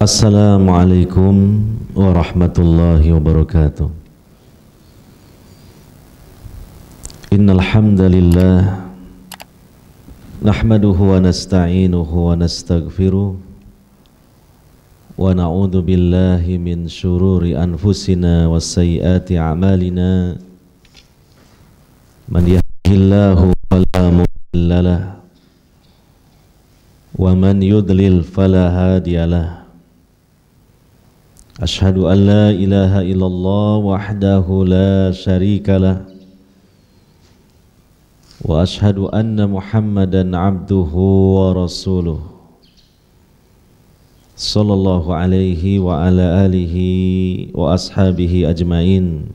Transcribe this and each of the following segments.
Assalamualaikum warahmatullahi wabarakatuh. Innal hamdalillah nahmaduhu wa nasta'inuhu wa nastaghfiruh wa na'udzu billahi min syururi anfusina wa sayyiati a'malina. Man yahdihillahu fala mudilla lahu wa man yudlil fala hadiyalah. Ashhadu an la ilaha illallah wahdahu la syarika lah wa ashhadu anna Muhammadan abduhu wa rasuluh sallallahu alaihi wa ala alihi wa ashabihi ajmain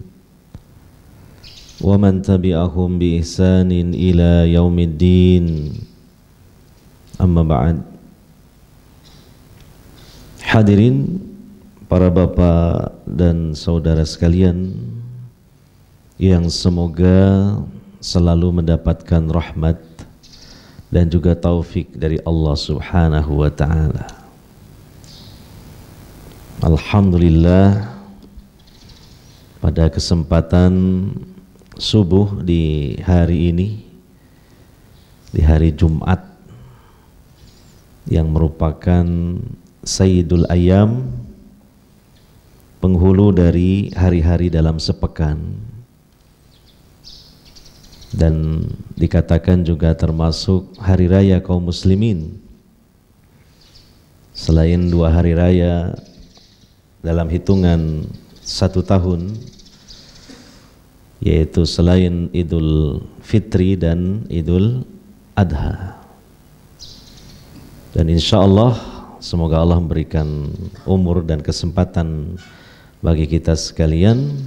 wa man tabi'ahum bi ihsanin ila yaumiddin. Amma ba'd. Hadirin para bapak dan saudara sekalian yang semoga selalu mendapatkan rahmat dan juga taufik dari Allah Subhanahu wa ta'ala. Alhamdulillah, pada kesempatan subuh di hari ini, di hari Jumat yang merupakan Sayyidul Ayyam, penghulu dari hari-hari dalam sepekan, dan dikatakan juga termasuk hari raya kaum muslimin. Selain 2 hari raya dalam hitungan 1 tahun, yaitu selain Idul Fitri dan Idul Adha. Dan insya Allah semoga Allah memberikan umur dan kesempatan bagi kita sekalian.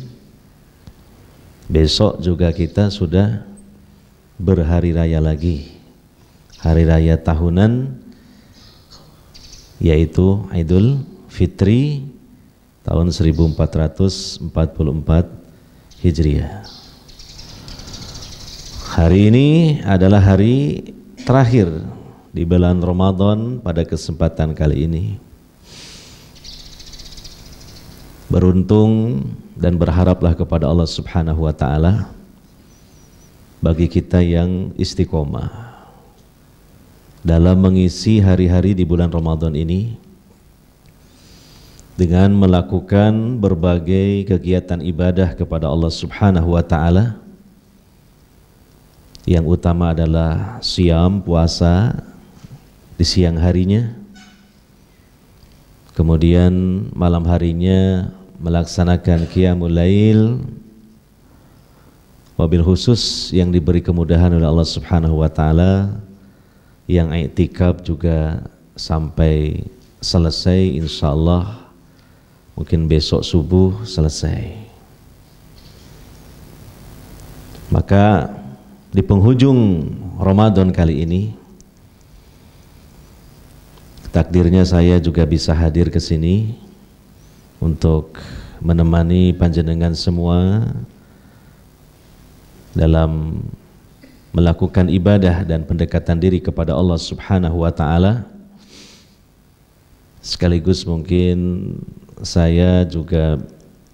Besok juga kita sudah berhari raya lagi, hari raya tahunan, yaitu Idul Fitri tahun 1444 Hijriah. Hari ini adalah hari terakhir di bulan Ramadan pada kesempatan kali ini. Beruntung dan berharaplah kepada Allah Subhanahu wa ta'ala bagi kita yang istiqomah dalam mengisi hari-hari di bulan Ramadan ini dengan melakukan berbagai kegiatan ibadah kepada Allah Subhanahu wa ta'ala. Yang utama adalah siam, puasa di siang harinya, kemudian malam harinya melaksanakan qiyamul lail, wabil khusus yang diberi kemudahan oleh Allah Subhanahu wa ta'ala, yang i'tikaf juga sampai selesai insyaallah, mungkin besok subuh selesai. Maka di penghujung Ramadan kali ini, takdirnya saya juga bisa hadir ke sini untuk menemani panjenengan semua dalam melakukan ibadah dan pendekatan diri kepada Allah Subhanahu wa ta'ala. Sekaligus mungkin saya juga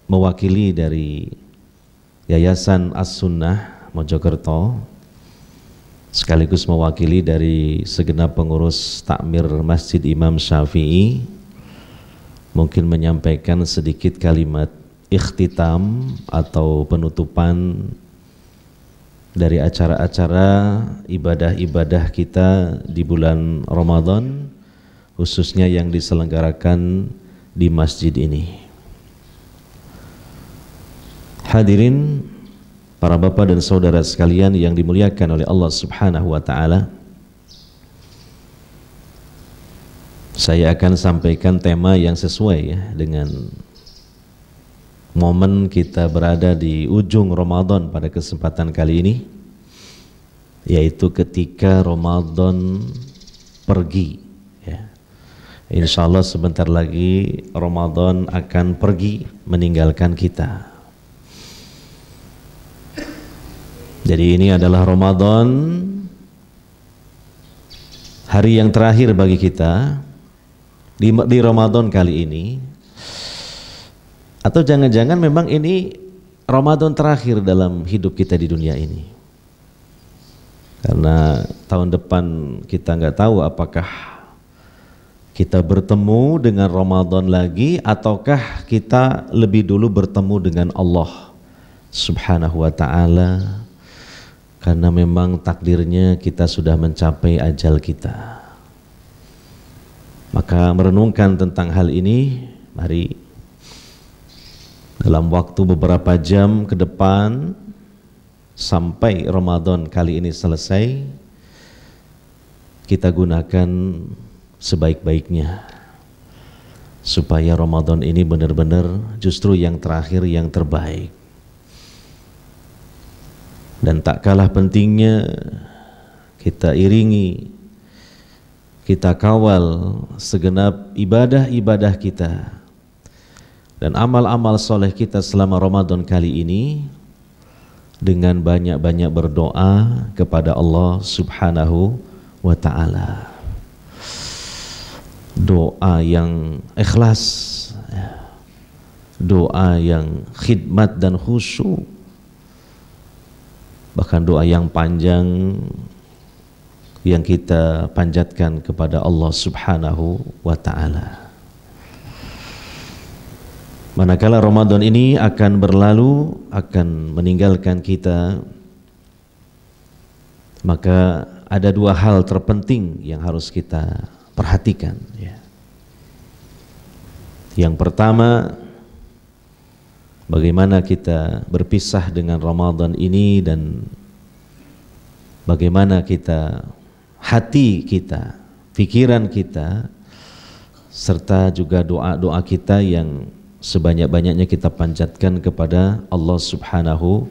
mewakili dari Yayasan As-Sunnah Mojokerto, sekaligus mewakili dari segenap pengurus takmir Masjid Imam Syafi'i, mungkin menyampaikan sedikit kalimat ikhtitam atau penutupan dari acara-acara ibadah-ibadah kita di bulan Ramadan, khususnya yang diselenggarakan di masjid ini. Hadirin para bapak dan saudara sekalian yang dimuliakan oleh Allah Subhanahu wa ta'ala, saya akan sampaikan tema yang sesuai ya dengan momen kita berada di ujung Ramadan pada kesempatan kali ini, yaitu ketika Ramadan pergi ya. Insya Allah sebentar lagi Ramadan akan pergi meninggalkan kita. Jadi ini adalah Ramadan, hari yang terakhir bagi kita, di Ramadan kali ini, atau jangan-jangan memang ini Ramadan terakhir dalam hidup kita di dunia ini. Karena tahun depan kita nggak tahu apakah kita bertemu dengan Ramadan lagi ataukah kita lebih dulu bertemu dengan Allah Subhanahu wa ta'ala, karena memang takdirnya kita sudah mencapai ajal kita. Maka merenungkan tentang hal ini, mari dalam waktu beberapa jam ke depan sampai Ramadan kali ini selesai, kita gunakan sebaik-baiknya supaya Ramadan ini benar-benar justru yang terakhir, yang terbaik. Dan tak kalah pentingnya kita iringi, kita kawal segenap ibadah-ibadah kita dan amal-amal soleh kita selama Ramadan kali ini dengan banyak-banyak berdoa kepada Allah Subhanahu wa ta'ala. Doa yang ikhlas, doa yang khidmat dan khusyuk, bahkan doa yang panjang yang kita panjatkan kepada Allah Subhanahu wa ta'ala. Manakala Ramadan ini akan berlalu, akan meninggalkan kita, maka ada dua hal terpenting yang harus kita perhatikan, ya. Yang pertama, bagaimana kita berpisah dengan Ramadan ini dan bagaimana kita, hati kita, pikiran kita, serta juga doa-doa kita yang sebanyak-banyaknya kita panjatkan kepada Allah Subhanahu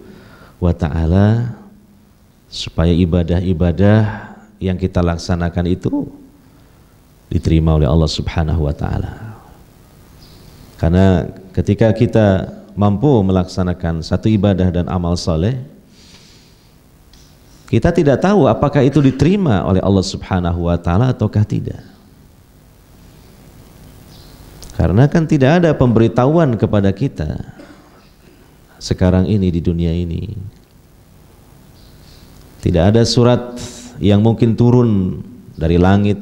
wa ta'ala supaya ibadah-ibadah yang kita laksanakan itu diterima oleh Allah Subhanahu wa ta'ala. Karena ketika kita mampu melaksanakan satu ibadah dan amal soleh, kita tidak tahu apakah itu diterima oleh Allah Subhanahu wa ta'ala ataukah tidak. Karena kan tidak ada pemberitahuan kepada kita sekarang ini di dunia ini. Tidak ada surat yang mungkin turun dari langit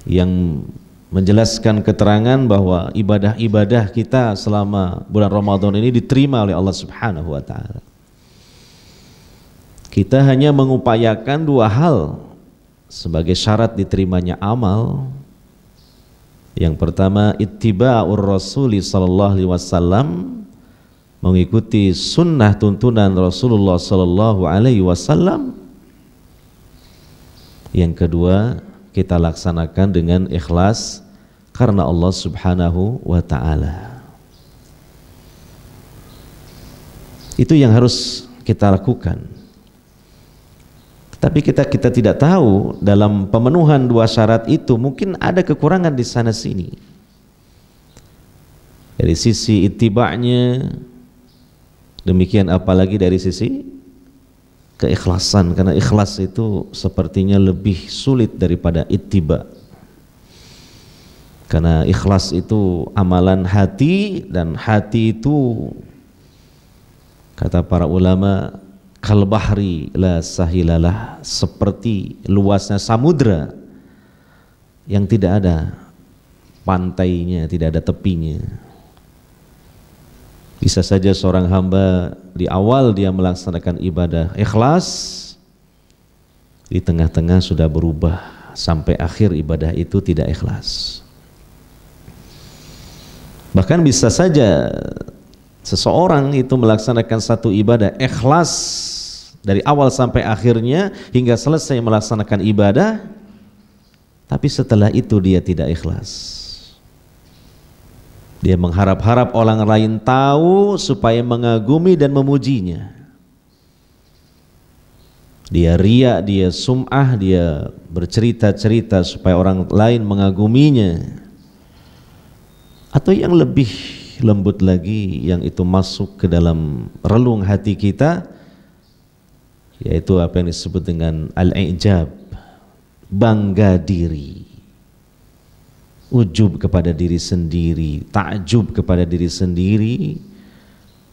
yang menjelaskan keterangan bahwa ibadah-ibadah kita selama bulan Ramadan ini diterima oleh Allah Subhanahu wa ta'ala. Kita hanya mengupayakan dua hal sebagai syarat diterimanya amal. Yang pertama, ittiba'ur Rasuli sallallahu alaihi wasallam, mengikuti sunnah tuntunan Rasulullah sallallahu alaihi wasallam. Yang kedua, kita laksanakan dengan ikhlas karena Allah Subhanahu wa ta'ala. Itu yang harus kita lakukan. Tapi kita tidak tahu dalam pemenuhan dua syarat itu mungkin ada kekurangan di sana sini. Dari sisi ittiba'nya, demikian apalagi dari sisi keikhlasan, karena ikhlas itu sepertinya lebih sulit daripada ittiba. Karena ikhlas itu amalan hati, dan hati itu kata para ulama kal bahri la sahilalah, seperti luasnya samudra yang tidak ada pantainya, tidak ada tepinya. Bisa saja seorang hamba di awal dia melaksanakan ibadah ikhlas, di tengah-tengah sudah berubah sampai akhir ibadah itu tidak ikhlas. Bahkan bisa saja seseorang itu melaksanakan satu ibadah ikhlas dari awal sampai akhirnya hingga selesai melaksanakan ibadah, tapi setelah itu dia tidak ikhlas. Dia mengharap-harap orang lain tahu supaya mengagumi dan memujinya. Dia riya, dia sum'ah, dia bercerita-cerita supaya orang lain mengaguminya. Atau yang lebih lembut lagi, yang itu masuk ke dalam relung hati kita, yaitu apa yang disebut dengan al-i'jab, bangga diri. ujub kepada diri sendiri, takjub kepada diri sendiri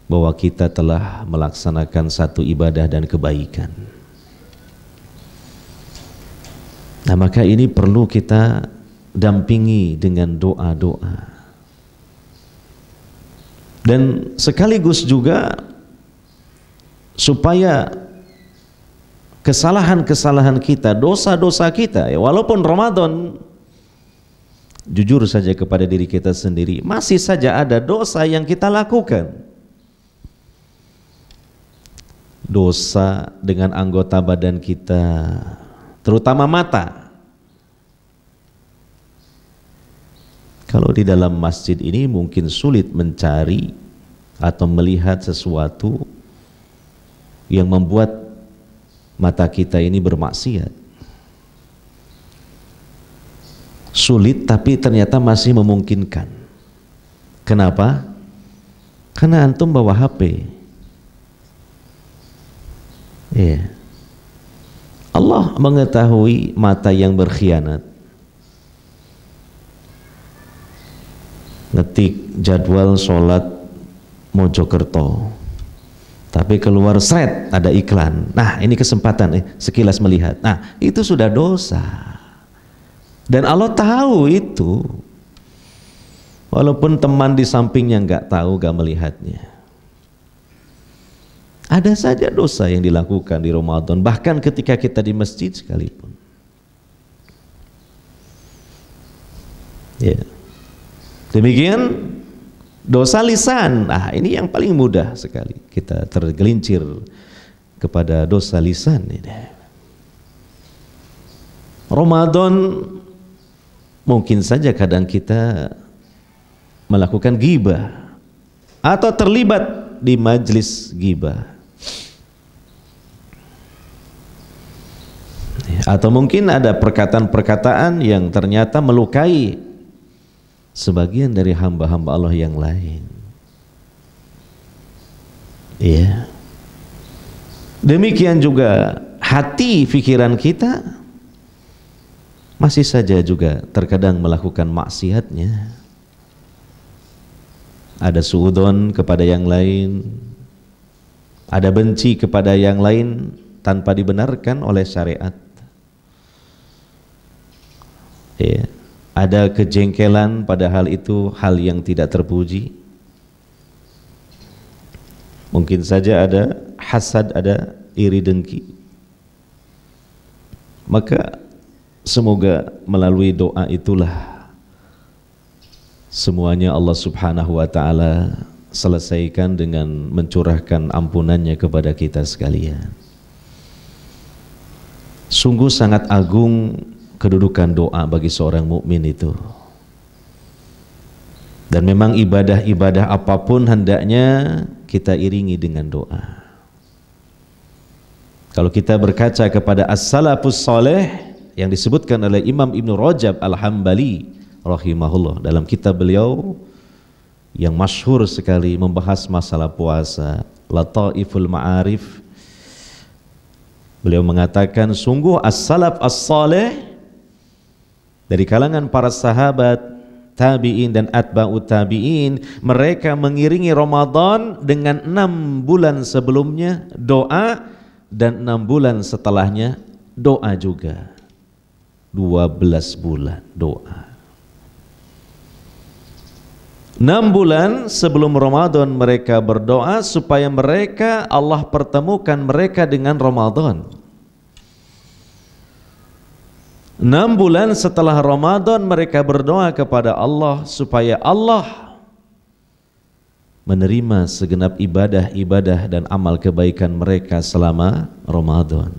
bahwa kita telah melaksanakan satu ibadah dan kebaikan. Nah, maka ini perlu kita dampingi dengan doa-doa. Dan sekaligus juga supaya kesalahan-kesalahan kita, dosa-dosa kita, ya, walaupun Ramadan, jujur saja kepada diri kita sendiri, masih saja ada dosa yang kita lakukan. Dosa dengan anggota badan kita, terutama mata. Kalau di dalam masjid ini mungkin sulit mencari atau melihat sesuatu yang membuat mata kita ini bermaksiat. Sulit, tapi ternyata masih memungkinkan. Kenapa? Karena antum bawa HP. Iya. Allah mengetahui mata yang berkhianat. Ngetik jadwal sholat Mojokerto, tapi keluar seret ada iklan. Nah, ini kesempatan sekilas melihat. Nah, itu sudah dosa. Dan Allah tahu itu. Walaupun teman di sampingnya nggak tahu, nggak melihatnya. Ada saja dosa yang dilakukan di Ramadan, bahkan ketika kita di masjid sekalipun. Ya. Demikian dosa lisan. Nah, ini yang paling mudah sekali kita tergelincir kepada dosa lisan ini. Ramadan mungkin saja kadang kita melakukan ghibah atau terlibat di majelis ghibah, atau mungkin ada perkataan-perkataan yang ternyata melukai sebagian dari hamba-hamba Allah yang lain. Ya. Demikian juga hati, pikiran kita masih saja juga terkadang melakukan maksiatnya. Ada suudzon kepada yang lain, ada benci kepada yang lain tanpa dibenarkan oleh syariat. Ya. Ada kejengkelan padahal itu hal yang tidak terpuji. Mungkin saja ada hasad, ada iri dengki. Maka semoga melalui doa itulah semuanya Allah Subhanahu wa ta'ala selesaikan dengan mencurahkan ampunannya kepada kita sekalian. Sungguh sangat agung kedudukan doa bagi seorang mukmin itu. Dan memang ibadah-ibadah apapun hendaknya kita iringi dengan doa. Kalau kita berkaca kepada as-salafus saleh yang disebutkan oleh Imam Ibnu Rajab Al-Hambali rahimahullah dalam kitab beliau yang masyhur sekali membahas masalah puasa, Lataiful Ma'arif, beliau mengatakan sungguh as-salaf as-saleh dari kalangan para sahabat, tabi'in dan atba'ut tabi'in, mereka mengiringi Ramadan dengan 6 bulan sebelumnya doa dan 6 bulan setelahnya doa juga. 12 bulan doa. 6 bulan sebelum Ramadan mereka berdoa supaya mereka Allah pertemukan mereka dengan Ramadan. 6 bulan setelah Ramadan mereka berdoa kepada Allah supaya Allah menerima segenap ibadah-ibadah dan amal kebaikan mereka selama Ramadan.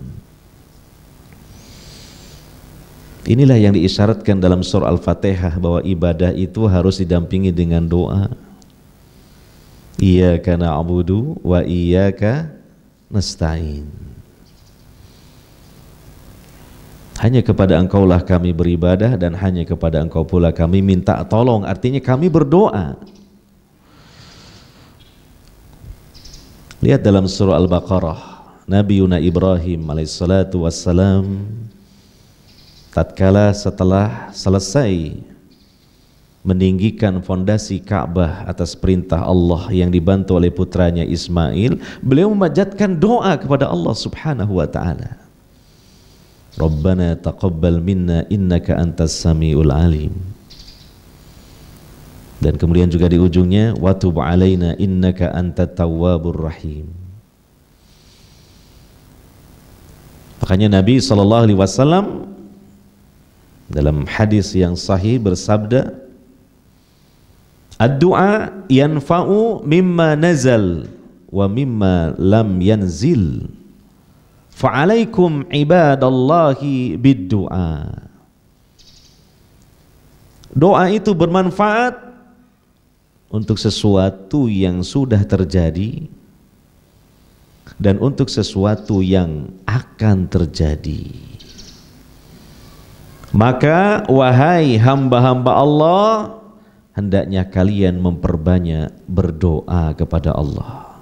Inilah yang diisyaratkan dalam surah Al-Fatihah bahwa ibadah itu harus didampingi dengan doa. Iyyaka na'budu wa iyyaka nasta'in. Hanya kepada Engkaulah kami beribadah dan hanya kepada Engkau pula kami minta tolong. Artinya kami berdoa. Lihat dalam surah Al-Baqarah, Nabi Ibrahim alaihissalatu wassalam tatkala setelah selesai meninggikan fondasi Ka'bah atas perintah Allah yang dibantu oleh putranya Ismail, beliau memanjatkan doa kepada Allah Subhanahu wa taala. Rabbana taqabbal minna innaka antas samiul alim. Dan kemudian juga di ujungnya wa tub alaina innaka antat tawwabur rahim. Makanya Nabi SAW dalam hadis yang sahih bersabda, ad-du'a yanfa'u mimma nazal wa mimma lam yanzil fa'alaikum ibadallahi bid-du'a. Doa itu bermanfaat untuk sesuatu yang sudah terjadi dan untuk sesuatu yang akan terjadi. Maka wahai hamba-hamba Allah, hendaknya kalian memperbanyak berdoa kepada Allah.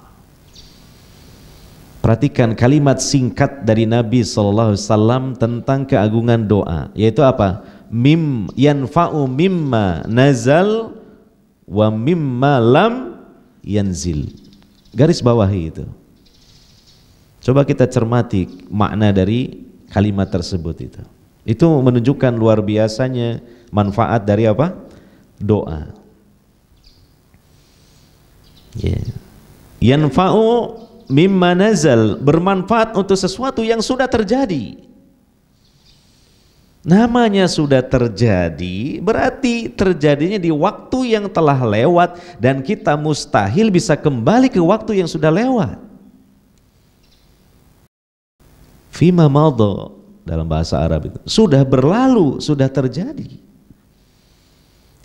Perhatikan kalimat singkat dari Nabi SAW tentang keagungan doa, yaitu apa? Mim yanfa'u mimma nazal wa mimma lam yanzil. Garis bawahi itu. Coba kita cermati makna dari kalimat tersebut itu. Itu menunjukkan luar biasanya manfaat dari apa? Doa. Yanfa'u mimma nazal, bermanfaat untuk sesuatu yang sudah terjadi. Namanya sudah terjadi, berarti terjadinya di waktu yang telah lewat dan kita mustahil bisa kembali ke waktu yang sudah lewat. Fima madha dalam bahasa Arab itu sudah berlalu, sudah terjadi.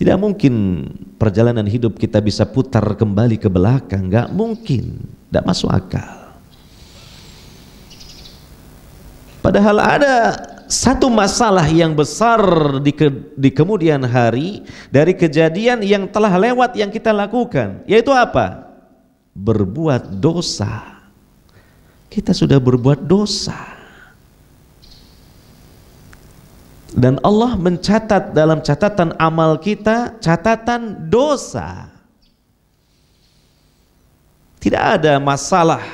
Tidak mungkin perjalanan hidup kita bisa putar kembali ke belakang, nggak mungkin, tidak masuk akal. Padahal ada satu masalah yang besar di kemudian hari dari kejadian yang telah lewat yang kita lakukan, yaitu apa? Berbuat dosa. Kita sudah berbuat dosa. Dan Allah mencatat dalam catatan amal kita, catatan dosa. Tidak ada masalah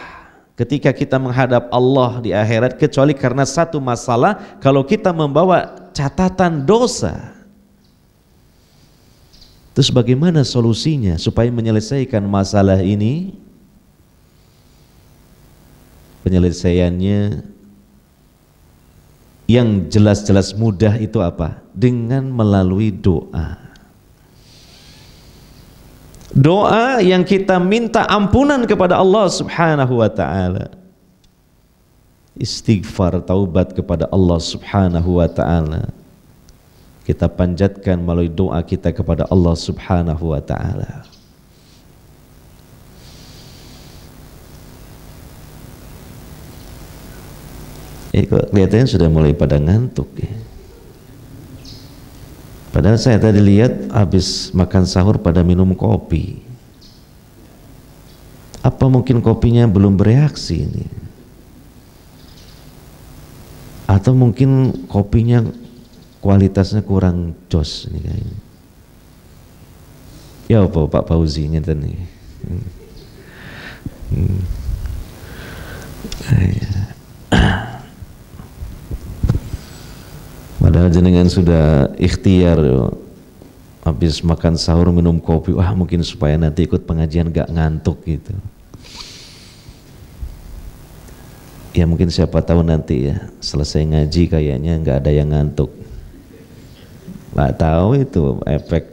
ketika kita menghadap Allah di akhirat kecuali karena satu masalah, kalau kita membawa catatan dosa. Terus bagaimana solusinya supaya menyelesaikan masalah ini? Penyelesaiannya yang jelas-jelas mudah itu apa? Dengan melalui doa. Doa yang kita minta ampunan kepada Allah Subhanahu wa taala. Istighfar, taubat kepada Allah Subhanahu wa taala. Kita panjatkan melalui doa kita kepada Allah Subhanahu wa taala. Kok kelihatannya sudah mulai pada ngantuk ya. Padahal saya tadi lihat habis makan sahur pada minum kopi. Apa mungkin kopinya belum bereaksi ini? Atau mungkin kopinya kualitasnya kurang jos ini kayaknya. Ya apa Pak Fauzi ngeten nih. Padahal jenengan sudah ikhtiar habis makan sahur minum kopi, wah mungkin supaya nanti ikut pengajian gak ngantuk gitu. Ya mungkin siapa tahu nanti ya selesai ngaji kayaknya nggak ada yang ngantuk. Nggak tahu itu efek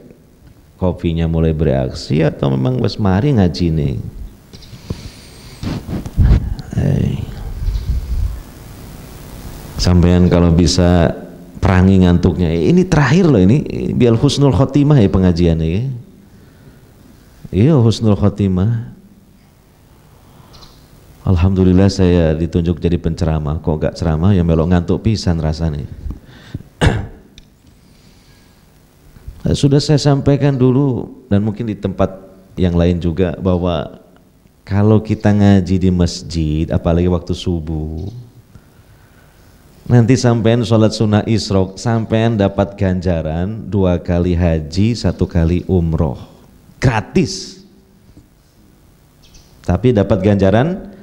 kopinya mulai bereaksi atau memang wes mari ngaji nih. Sampean kalau bisa perangi ngantuknya. Ini terakhir loh ini biar husnul khotimah ya pengajiannya ya. Iya husnul khotimah. Alhamdulillah saya ditunjuk jadi penceramah. Kok gak ceramah ya melok ngantuk pisan rasanya. Sudah saya sampaikan dulu dan mungkin di tempat yang lain juga bahwa kalau kita ngaji di masjid apalagi waktu subuh, Nanti sampean sholat sunnah isyraq, sampean dapat ganjaran 2 kali haji, 1 kali umroh, gratis. Tapi dapat ganjaran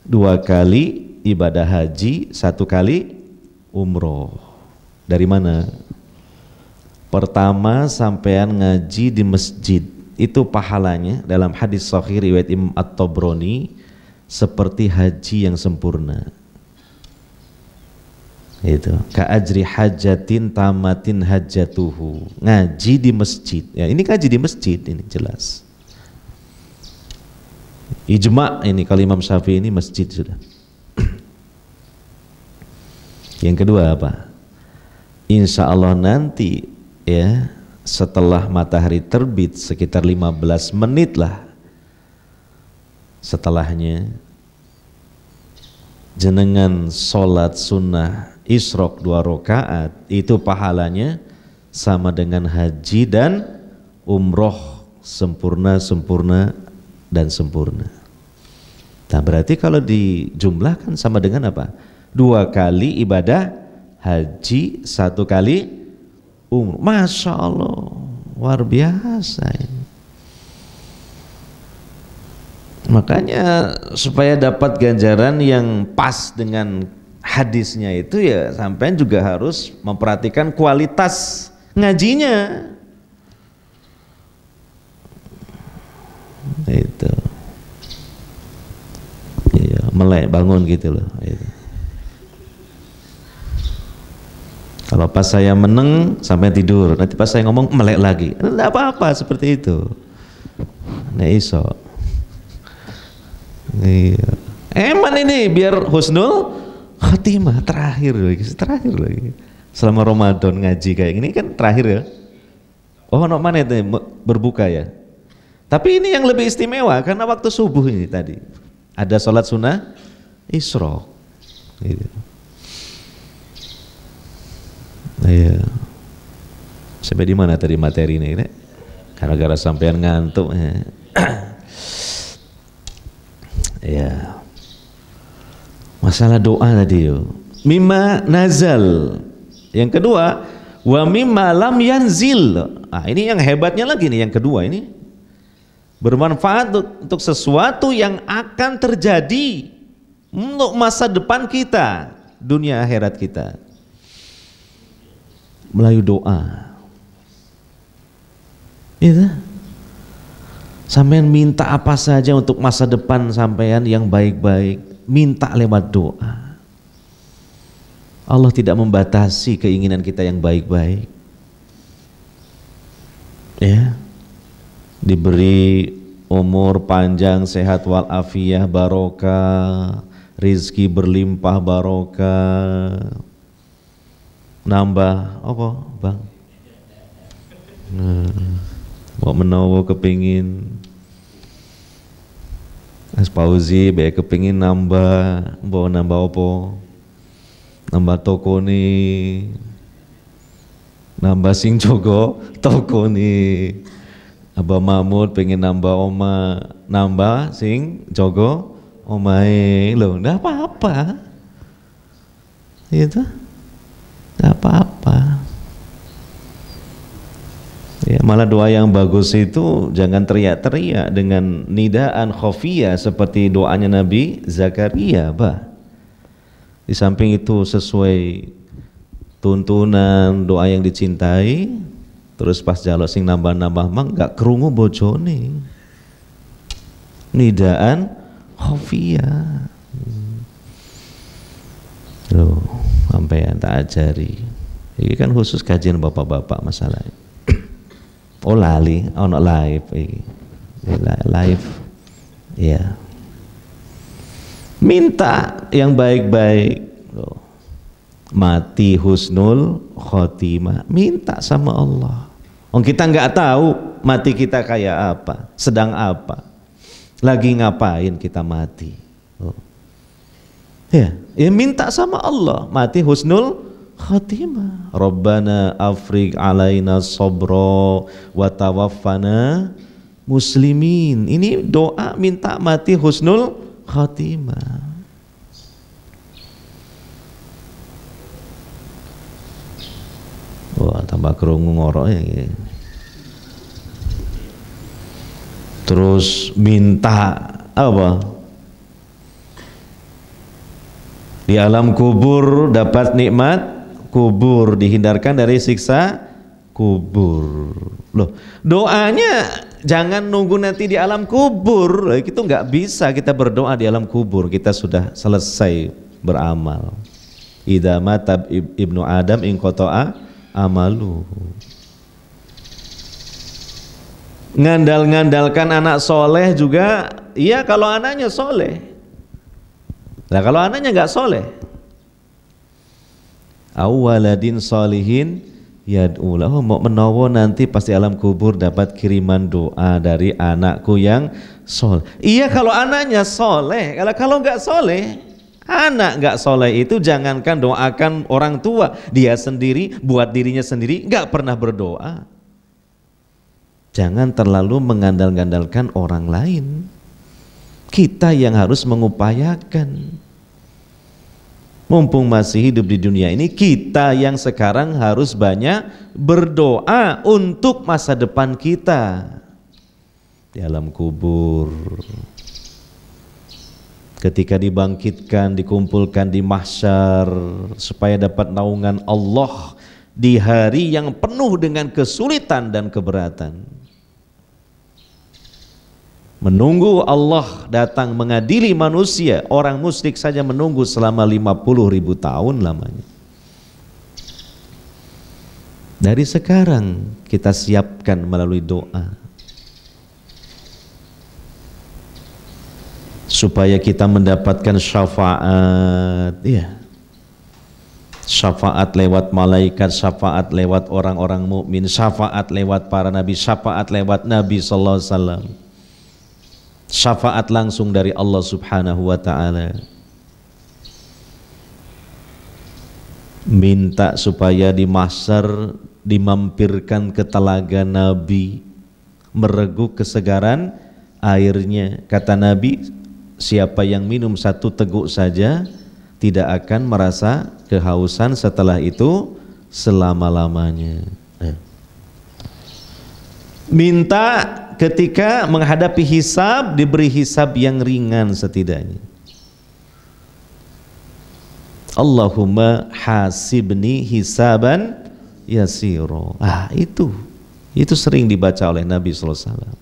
2 kali ibadah haji, 1 kali umroh. Dari mana? Pertama, sampean ngaji di masjid, itu pahalanya dalam hadis sahih riwayat Imam At-Tabrani seperti haji yang sempurna. Itu ka ajri hajatin tamatin hajatuhu, ngaji di masjid. Ya, ini ngaji di masjid, ini jelas ijma ini, kalau Imam Syafi'i ini masjid sudah. Yang kedua apa? Insya Allah nanti ya, setelah matahari terbit sekitar 15 menit lah setelahnya, jenengan sholat sunnah isyraq 2 rakaat, itu pahalanya sama dengan haji dan umroh sempurna dan sempurna. Nah berarti kalau dijumlahkan sama dengan apa? 2 kali ibadah haji, 1 kali umroh. Masya Allah, luar biasa ini. Makanya supaya dapat ganjaran yang pas dengan hadisnya itu, ya sampean juga harus memperhatikan kualitas ngajinya. Itu ya, melek bangun gitu loh itu. Kalau pas saya meneng sampai tidur, nanti pas saya ngomong melek lagi, enggak apa-apa seperti itu. Nah iso. Iya. Eman ini biar husnul khatimah, terakhir lagi. Selama Ramadan ngaji kayak gini kan terakhir ya. Oh, no mana itu berbuka ya. Tapi ini yang lebih istimewa karena waktu subuh ini tadi ada sholat sunnah isyraq. Gitu. Iya. Sampai di mana tadi materi ini? Gara-gara sampean ngantuk. Ya. Masalah doa tadi yo. Mimma nazal. Yang kedua, wa mimma lam yanzil. Ah, ini yang hebatnya lagi nih yang kedua ini. Bermanfaat untuk sesuatu yang akan terjadi untuk masa depan kita, dunia akhirat kita. Melalui doa. Itu. Sampean minta apa saja untuk masa depan sampean yang baik-baik, minta lewat doa. Allah tidak membatasi keinginan kita yang baik-baik. Ya. Diberi umur panjang, sehat walafiat, barokah, rizki berlimpah barokah. Nambah apa, Bang? Mau menawa kepingin Mas Pauzi baik kepingin nambah apa? Nambah toko nih, nambah sing jogo toko nih. Abah Mahmud pengen nambah oma, nambah sing jogo omae loh, nggak apa-apa, itu nggak apa-apa. Ya, malah doa yang bagus itu jangan teriak-teriak dengan nidaan khafiyah seperti doanya Nabi Zakaria, bah. Di samping itu sesuai tuntunan doa yang dicintai, terus pas jaluk sing nambah-nambah mang gak krungu bojone. Nidaan khafiyah. Loh, sampean tak ajari. Ini kan khusus kajian bapak-bapak masalahnya. Oh lali, ono live iki. Live. Ya. Minta yang baik-baik. Mati husnul khotimah, minta sama Allah. Kita nggak tahu mati kita kayak apa, sedang apa, lagi ngapain kita mati. Ya, minta sama Allah, mati husnul khotimah. Rabbana afriq alaina sabra wa tawaffana muslimin. Ini doa minta mati husnul khotimah. tambah kerungu ngorok ya. Terus minta apa? Di alam kubur dapat nikmat kubur, dihindarkan dari siksa kubur. Loh, doanya jangan nunggu nanti di alam kubur. Itu nggak bisa kita berdoa di alam kubur, kita sudah selesai beramal. Idza mata ibnu Adam in qata'a amalu. Ngandalkan anak soleh juga, iya kalau anaknya soleh. Nah kalau anaknya nggak soleh, awaladin solihin yad'ulah, mau menawa nanti pasti alam kubur dapat kiriman doa dari anakku yang soleh. Iya kalau anaknya soleh. Kalau nggak soleh, anak nggak soleh itu jangankan doakan orang tua, dia sendiri buat dirinya sendiri nggak pernah berdoa. Jangan terlalu mengandalkan orang lain. Kita yang harus mengupayakan. Mumpung masih hidup di dunia ini, kita yang sekarang harus banyak berdoa untuk masa depan kita di alam kubur. Ketika dibangkitkan, dikumpulkan di mahsyar supaya dapat naungan Allah di hari yang penuh dengan kesulitan dan keberatan. Menunggu Allah datang mengadili manusia, orang musyrik saja menunggu selama 50.000 tahun lamanya. Dari sekarang kita siapkan melalui doa supaya kita mendapatkan syafaat, ya. Syafaat lewat malaikat, syafaat lewat orang-orang mukmin, syafaat lewat para nabi, syafaat lewat Nabi sallallahu alaihi wasallam. Syafaat langsung dari Allah Subhanahu wa ta'ala. Minta supaya di mahsyar dimampirkan ke telaga Nabi, mereguk kesegaran airnya. Kata Nabi, siapa yang minum satu teguk saja tidak akan merasa kehausan setelah itu selama-lamanya. Minta ketika menghadapi hisab, diberi hisab yang ringan setidaknya. Allahumma hasibni hisaban yasiro. Itu sering dibaca oleh Nabi sallallahu alaihi wasallam.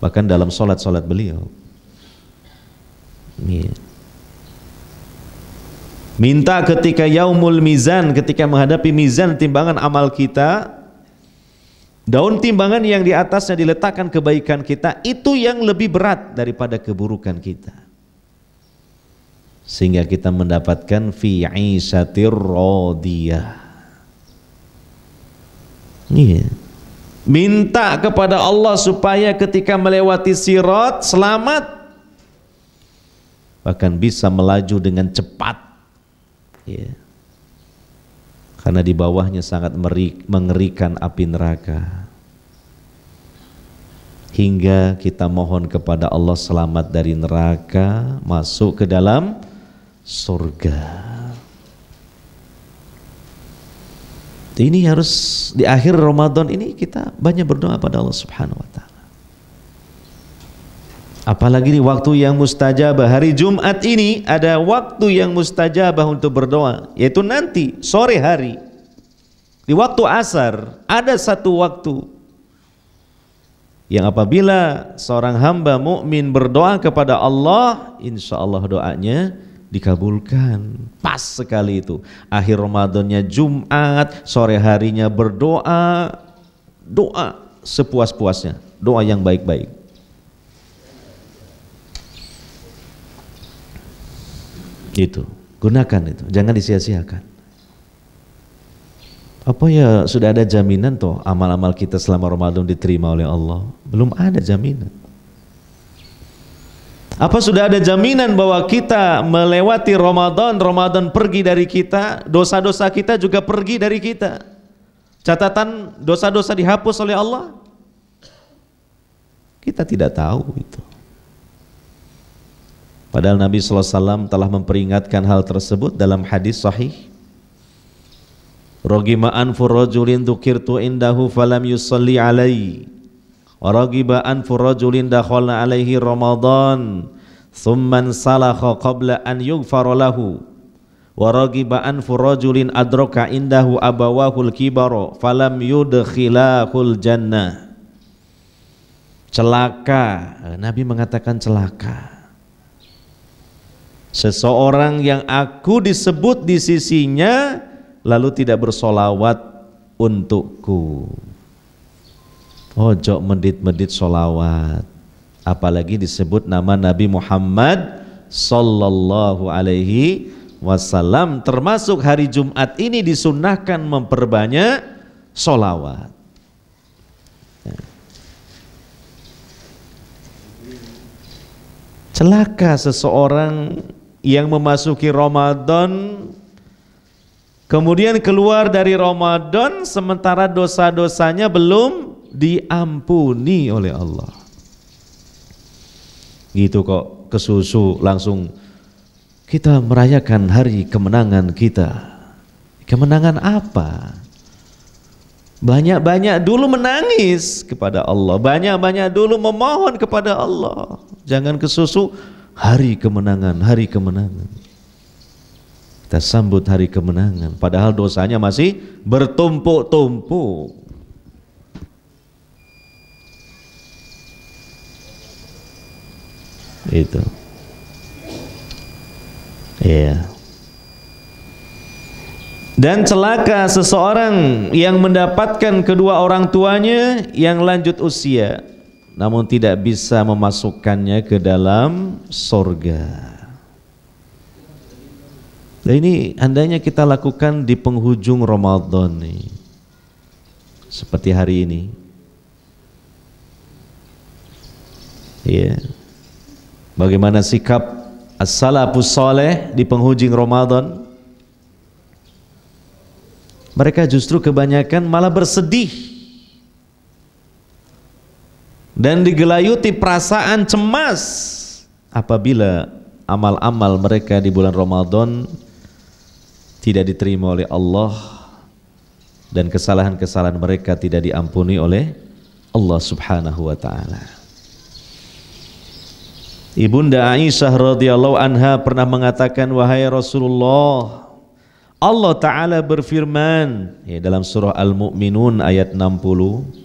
Bahkan dalam solat-solat beliau. Minta ketika yaumul mizan, ketika menghadapi mizan timbangan amal kita, daun timbangan yang di atasnya diletakkan kebaikan kita, itu yang lebih berat daripada keburukan kita, sehingga kita mendapatkan fi 'ishatir radiyah. Minta kepada Allah supaya ketika melewati sirat selamat, bahkan bisa melaju dengan cepat, karena di bawahnya sangat mengerikan api neraka. Hingga kita mohon kepada Allah selamat dari neraka, masuk ke dalam surga. Ini harus di akhir Ramadan ini kita banyak berdoa pada Allah Subhanahu wa ta'ala. Apalagi di waktu yang mustajabah, hari Jumat ini ada waktu yang mustajabah untuk berdoa, yaitu nanti sore hari di waktu asar. Ada satu waktu yang apabila seorang hamba mukmin berdoa kepada Allah, insya Allah doanya dikabulkan. Pas sekali itu akhir Ramadannya Jumat, sore harinya berdoa, doa sepuas-puasnya, doa yang baik-baik. Itu, gunakan itu, jangan disia-siakan. Apa ya sudah ada jaminan toh amal-amal kita selama Ramadan diterima oleh Allah? Belum ada jaminan. Apa sudah ada jaminan bahwa kita melewati Ramadan, Ramadan pergi dari kita, dosa-dosa kita juga pergi dari kita? Catatan dosa-dosa dihapus oleh Allah? Kita tidak tahu itu. Padahal Nabi sallallahu alaihi wasallam telah memperingatkan hal tersebut dalam hadis sahih. Ragiba anfu rajulin dzukirtu indahu falam yusalli alaihi wa ragiba anfu rajulin dakhala alaihi Ramadan thumma salakha qabla an yughfara lahu wa ragiba anfu rajulin adraka indahu abawahul kibara falam yudkhilahul jannah. Celaka, Nabi mengatakan celaka seseorang yang aku disebut di sisinya lalu tidak bersolawat untukku. Ojo medit-medit solawat, apalagi disebut nama Nabi Muhammad sallallahu alaihi wasallam. Termasuk hari Jumat ini disunnahkan memperbanyak solawat. Celaka seseorang yang memasuki Ramadan kemudian keluar dari Ramadan sementara dosa-dosanya belum diampuni oleh Allah. Gitu kok kesusu langsung kita merayakan hari kemenangan kita. Kemenangan apa? Banyak-banyak dulu menangis kepada Allah, banyak-banyak dulu memohon kepada Allah. Jangan kesusu hari kemenangan, hari kemenangan. Kita sambut hari kemenangan padahal dosanya masih bertumpuk-tumpuk. Itu. Iya. Dan celaka seseorang yang mendapatkan kedua orang tuanya yang lanjut usia namun tidak bisa memasukkannya ke dalam surga. Dan ini andainya kita lakukan di penghujung Ramadan nih, seperti hari ini, ya. Bagaimana sikap as-salafus saleh di penghujung Ramadan? Mereka justru kebanyakan malah bersedih dan digelayuti perasaan cemas apabila amal-amal mereka di bulan Ramadan tidak diterima oleh Allah dan kesalahan-kesalahan mereka tidak diampuni oleh Allah Subhanahu wa taala. Ibunda Aisyah radhiyallahu anha pernah mengatakan, wahai Rasulullah, Allah taala berfirman ya, dalam surah Al-Mu'minun ayat 60,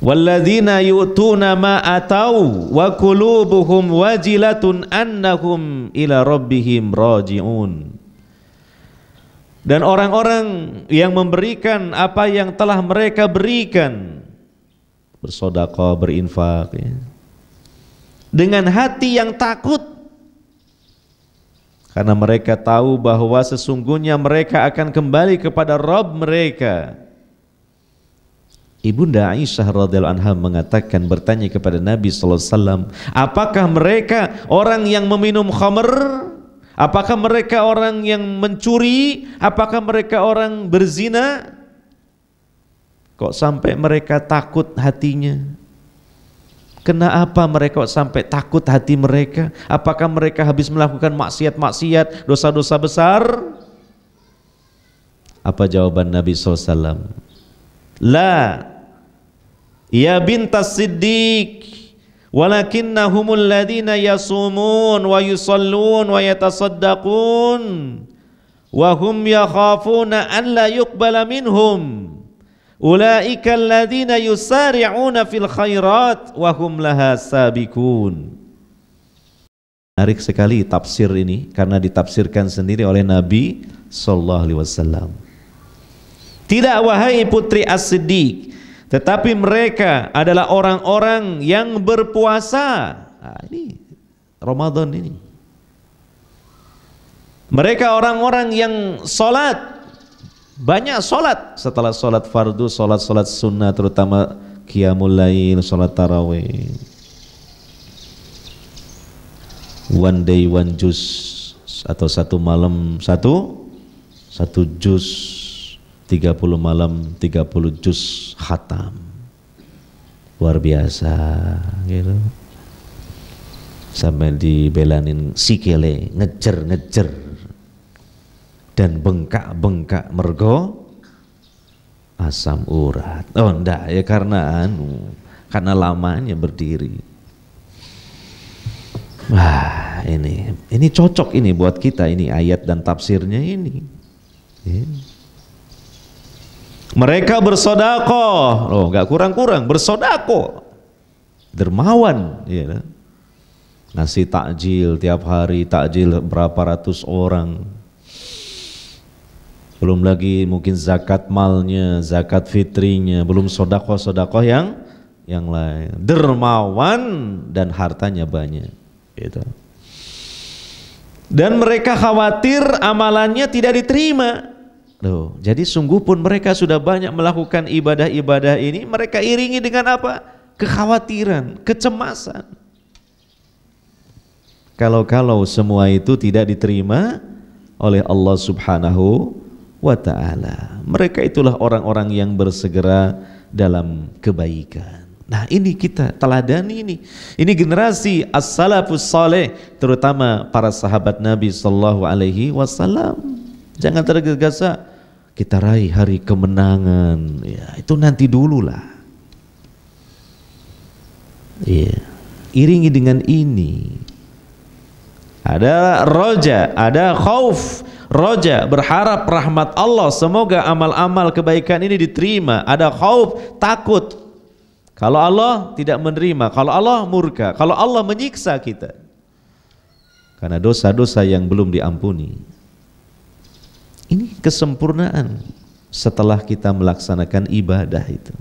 walladzina yu'tuna ma atau wa qulubuhum wajilatun annahum ila rabbihim raji'un. Dan orang-orang yang memberikan apa yang telah mereka berikan, bersedekah, berinfak ya, dengan hati yang takut karena mereka tahu bahwa sesungguhnya mereka akan kembali kepada Rabb mereka. Ibunda Aisyah radhiyallahu anha mengatakan, bertanya kepada Nabi sallallahu alaihi wasallam, apakah mereka orang yang meminum khamr? Apakah mereka orang yang mencuri? Apakah mereka orang berzina? Kok sampai mereka takut hatinya? Kenapa mereka kok sampai takut hati mereka? Apakah mereka habis melakukan maksiat-maksiat, dosa-dosa besar? Apa jawaban Nabi SAW? La, ya bintas siddiq, walakinnahumul ladina yasumun wa yusallun wa yatasaddaqun wa hum yakhafuna an la yuqbala minhum. Ulaika alladhina yusari'una fil khairat wa hum laha sabiqun. Menarik sekali tafsir ini karena ditafsirkan sendiri oleh Nabi sallallahu alaihi wasallam. Tidak wahai putri As-Siddiq, tetapi mereka adalah orang-orang yang berpuasa. Nah, ini Ramadan ini. Mereka orang-orang yang sholat, banyak sholat. Setelah sholat fardu, sholat sunnah, terutama qiyamul lail, sholat tarawih. One day one juz, atau satu malam satu juz, 30 malam 30 juz khatam. Luar biasa gitu. Sampai dibelanin sikile, ngejer dan bengkak-bengkak mergo asam urat. Oh enggak ya, karena lamanya berdiri. Wah, ini cocok ini buat kita, ini ayat dan tafsirnya ini. Ya. Mereka bersodakoh, loh nggak kurang-kurang, bersodakoh, dermawan, ya. Ngasih takjil tiap hari, takjil berapa ratus orang. Belum lagi mungkin zakat malnya, zakat fitrinya, belum sodakoh yang lain. Dermawan dan hartanya banyak. Gitu. Dan mereka khawatir amalannya tidak diterima. Loh, jadi sungguh pun mereka sudah banyak melakukan ibadah-ibadah ini, mereka iringi dengan apa? Kekhawatiran, kecemasan. Kalau semua itu tidak diterima oleh Allah Subhanahu wa ta'ala, mereka itulah orang-orang yang bersegera dalam kebaikan. Nah ini kita teladani ini. Ini generasi as-salafus saleh, terutama para sahabat Nabi sallallahu alaihi wasallam. Jangan tergesa-gesa kita raih hari kemenangan. Ya, itu nanti dululah. Iya. Iringi dengan ini. Ada roja, ada khauf. Roja, berharap rahmat Allah, semoga amal-amal kebaikan ini diterima. Ada khauf, takut kalau Allah tidak menerima, kalau Allah murka, kalau Allah menyiksa kita karena dosa-dosa yang belum diampuni. Ini kesempurnaan setelah kita melaksanakan ibadah itu.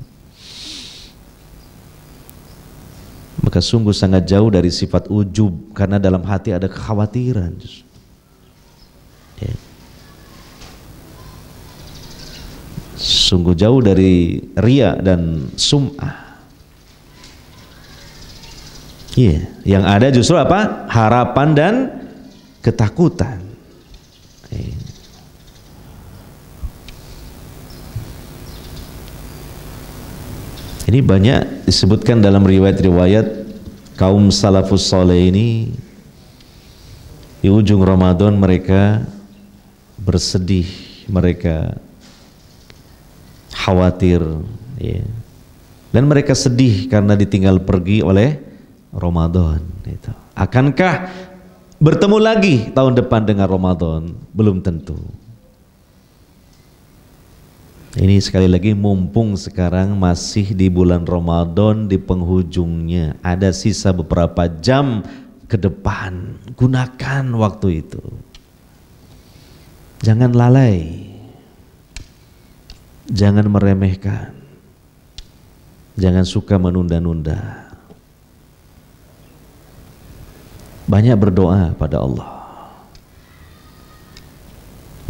Maka sungguh sangat jauh dari sifat ujub, karena dalam hati ada kekhawatiran. Ya. Sungguh jauh dari riya dan sum'ah. Iya, yang ada justru apa? Harapan dan ketakutan. Ini banyak disebutkan dalam riwayat-riwayat kaum salafus saleh ini di ujung Ramadan mereka bersedih, mereka khawatir, ya. Dan mereka sedih karena ditinggal pergi oleh Ramadan. Itu. Akankah bertemu lagi tahun depan dengan Ramadan? Belum tentu. Ini sekali lagi mumpung sekarang masih di bulan Ramadan, di penghujungnya, ada sisa beberapa jam ke depan, gunakan waktu itu. Jangan lalai, jangan meremehkan, jangan suka menunda-nunda. Banyak berdoa pada Allah,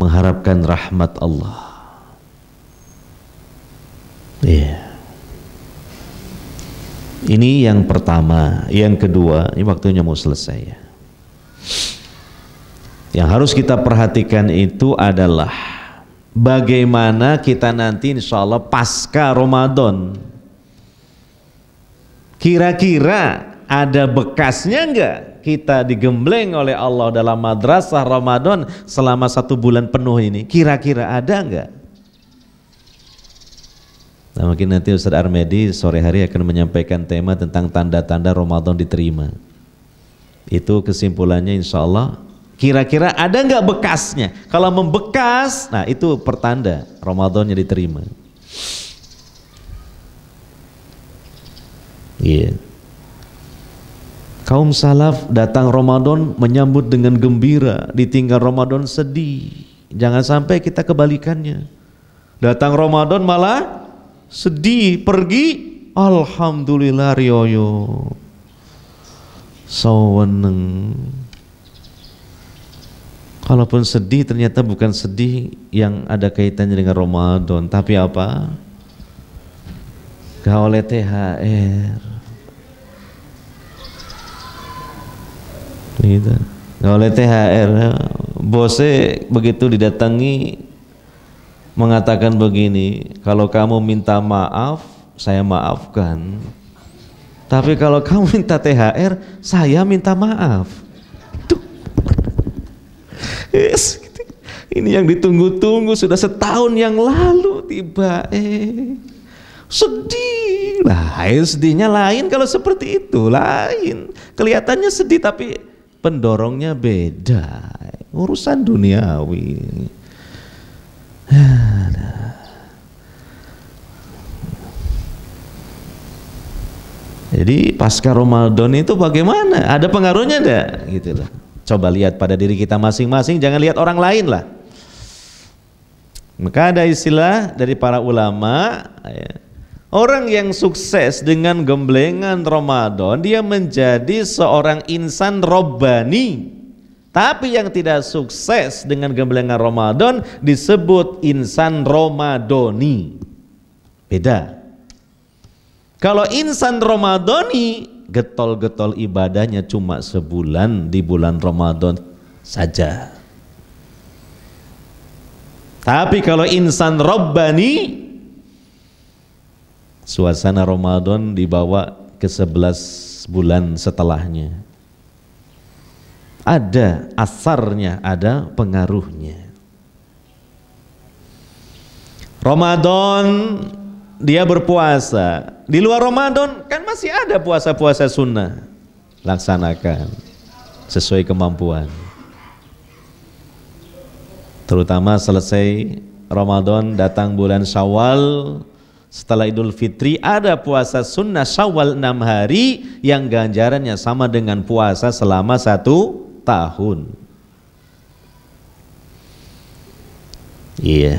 mengharapkan rahmat Allah. Iya. Ini yang pertama. Yang kedua, ini waktunya mau selesai ya. Yang harus kita perhatikan itu adalah bagaimana kita nanti insya Allah pasca Ramadan. Kira-kira ada bekasnya enggak kita digembleng oleh Allah dalam madrasah Ramadan selama 1 bulan penuh ini? Kira-kira ada enggak? Nah, mungkin nanti Ustaz Armedi sore hari akan menyampaikan tema tentang tanda-tanda Ramadan diterima. Itu kesimpulannya insya Allah. Kira-kira ada nggak bekasnya? Kalau membekas, nah itu pertanda Ramadannya diterima. Iya. Yeah. Kaum salaf datang Ramadan menyambut dengan gembira, ditinggal Ramadan sedih. Jangan sampai kita kebalikannya. Datang Ramadan malah sedih, pergi, alhamdulillah rioyo saweneng. Kalaupun sedih ternyata bukan sedih yang ada kaitannya dengan Ramadan, tapi apa? Gak oleh THR gitu. Gak oleh THR, bosnya begitu didatangi mengatakan begini, kalau kamu minta maaf, saya maafkan. Tapi kalau kamu minta THR, saya minta maaf. Tuh. Ini yang ditunggu-tunggu sudah setahun yang lalu tiba. Sedih. Lah, sedihnya lain kalau seperti itu, lain. Kelihatannya sedih tapi pendorongnya beda. Urusan duniawi. Jadi pasca Ramadan itu bagaimana? Ada pengaruhnya enggak? Gitu loh. Coba lihat pada diri kita masing-masing, jangan lihat orang lain lah. Maka ada istilah dari para ulama, orang yang sukses dengan gemblengan Ramadan, dia menjadi seorang insan robbani. Tapi yang tidak sukses dengan gemblengan Ramadan disebut insan Ramadhani. Beda. Kalau insan Ramadhani, getol-getol ibadahnya cuma sebulan di bulan Ramadan saja. Tapi kalau insan Rabbani, suasana Ramadan dibawa ke 11 bulan setelahnya. Ada asarnya, ada pengaruhnya. Ramadan dia berpuasa. Di luar Ramadan kan masih ada puasa-puasa sunnah. Laksanakan sesuai kemampuan. Terutama selesai Ramadan, datang bulan Syawal, setelah Idul Fitri ada puasa sunnah Syawal 6 hari yang ganjarannya sama dengan puasa selama 1 tahun. Iya.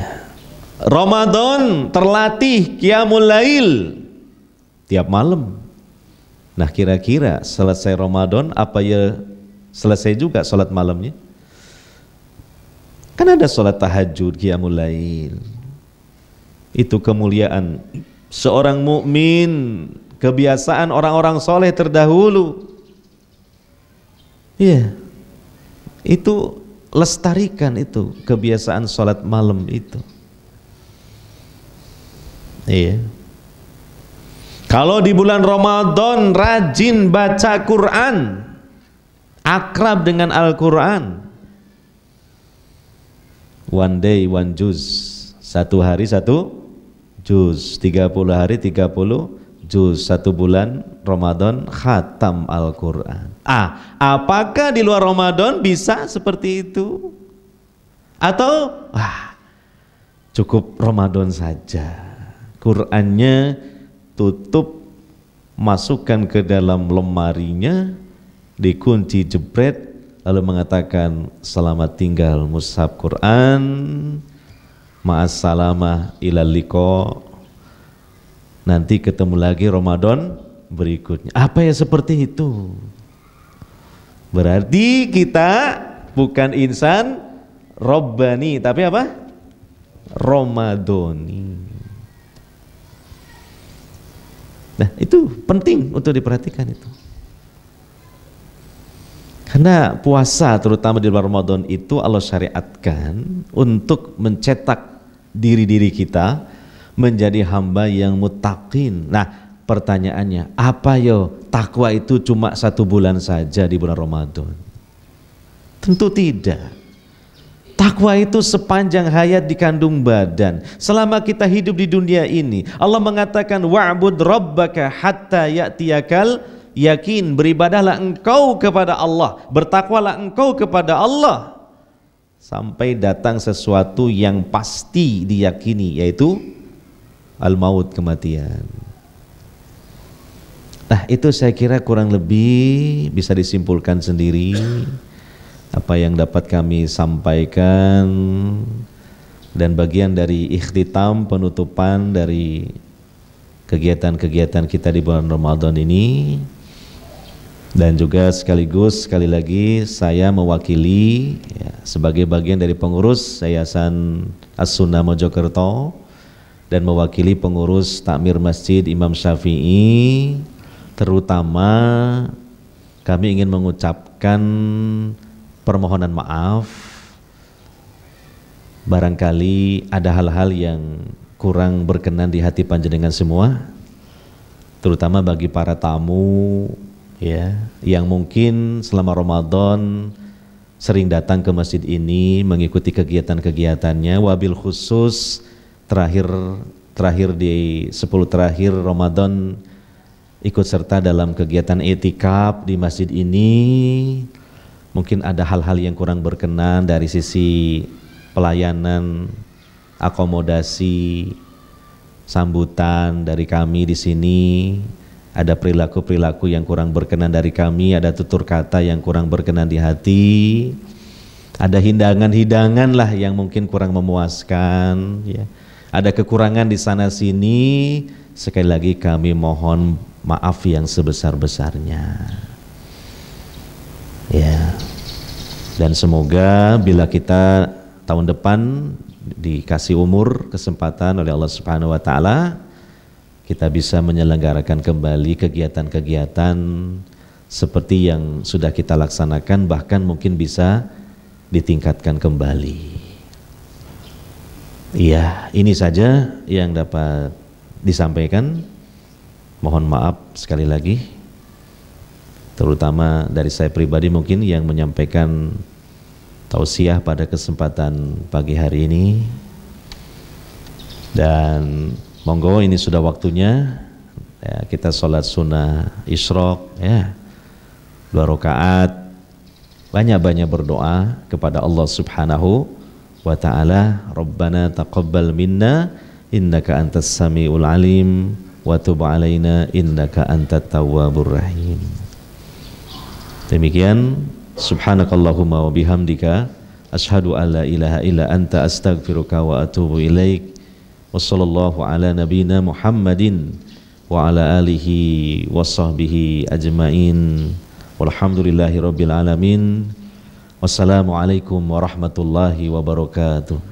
Ramadan terlatih qiyamul lail tiap malam. Nah, kira-kira selesai Ramadan apa ya selesai juga salat malamnya? Kan ada sholat tahajud, qiyamul lail. Itu kemuliaan seorang mukmin, kebiasaan orang-orang soleh terdahulu. Iya, itu lestarikan itu kebiasaan sholat malam itu. Iya. Kalau di bulan Ramadan rajin baca Quran, akrab dengan Al-Quran. One day one juz, 1 hari 1 juz, 30 hari 30 juz, 1 bulan Ramadan khatam Al-Quran. Apakah di luar Ramadan bisa seperti itu? Atau cukup Ramadan saja, Qurannya tutup, masukkan ke dalam lemarinya, dikunci jebret, lalu mengatakan selamat tinggal mushaf Quran, ma'assalamah ilal liqa, nanti ketemu lagi Ramadan berikutnya. Apa ya seperti itu? Berarti kita bukan insan Rabbani, tapi apa? Ramadhani. Nah, itu penting untuk diperhatikan itu. Karena puasa terutama di bulan Ramadan itu Allah syariatkan untuk mencetak diri-diri kita menjadi hamba yang muttaqin. Nah, pertanyaannya, apa yo takwa itu cuma 1 bulan saja di bulan Ramadan? Tentu tidak. Takwa itu sepanjang hayat di kandung badan. Selama kita hidup di dunia ini, Allah mengatakan wa'bud rabbaka hatta ya'tiyakal yakin, beribadahlah engkau kepada Allah, bertakwalah engkau kepada Allah sampai datang sesuatu yang pasti diyakini, yaitu al-maut, kematian. Nah, itu saya kira kurang lebih bisa disimpulkan sendiri apa yang dapat kami sampaikan, dan bagian dari ikhtitam, penutupan dari kegiatan-kegiatan kita di bulan Ramadan ini. Dan juga sekaligus sekali lagi saya mewakili sebagai bagian dari pengurus Yayasan As-Sunnah Mojokerto dan mewakili pengurus Takmir Masjid Imam Syafi'i, terutama kami ingin mengucapkan permohonan maaf barangkali ada hal-hal yang kurang berkenan di hati panjenengan semua, terutama bagi para tamu ya, yang mungkin selama Ramadan sering datang ke masjid ini mengikuti kegiatan-kegiatannya, wabil khusus terakhir di 10 terakhir Ramadan ikut serta dalam kegiatan i'tikaf di masjid ini. Mungkin ada hal-hal yang kurang berkenan dari sisi pelayanan, akomodasi, sambutan dari kami di sini. Ada perilaku-perilaku yang kurang berkenan dari kami, ada tutur kata yang kurang berkenan di hati, ada hidangan-hidangan lah yang mungkin kurang memuaskan, ya. Ada kekurangan di sana sini. Sekali lagi kami mohon maaf yang sebesar-besarnya. Ya. Dan semoga bila kita tahun depan dikasih umur, kesempatan oleh Allah Subhanahu wa taala, kita bisa menyelenggarakan kembali kegiatan-kegiatan seperti yang sudah kita laksanakan, bahkan mungkin bisa ditingkatkan kembali. Iya, ini saja yang dapat disampaikan. Mohon maaf sekali lagi, terutama dari saya pribadi mungkin yang menyampaikan tausiah pada kesempatan pagi hari ini. Dan monggo ini sudah waktunya ya, kita sholat sunnah isyraq ya, 2 rakaat, banyak-banyak berdoa kepada Allah Subhanahu wa ta'ala. Rabbana taqabbal minna innaka antas sami'ul alim wa tub alaina innaka antat tawwabur rahim. Demikian, subhanakallahumma wa bihamdika asyhadu an la ilaha illa anta astaghfiruka wa atubu ilaik. Wassallallahu ala nabina Muhammadin wa ala alihi wa sahbihi ajmain. Walhamdulillahi rabbil alamin. Wassalamualaikum warahmatullahi wabarakatuh.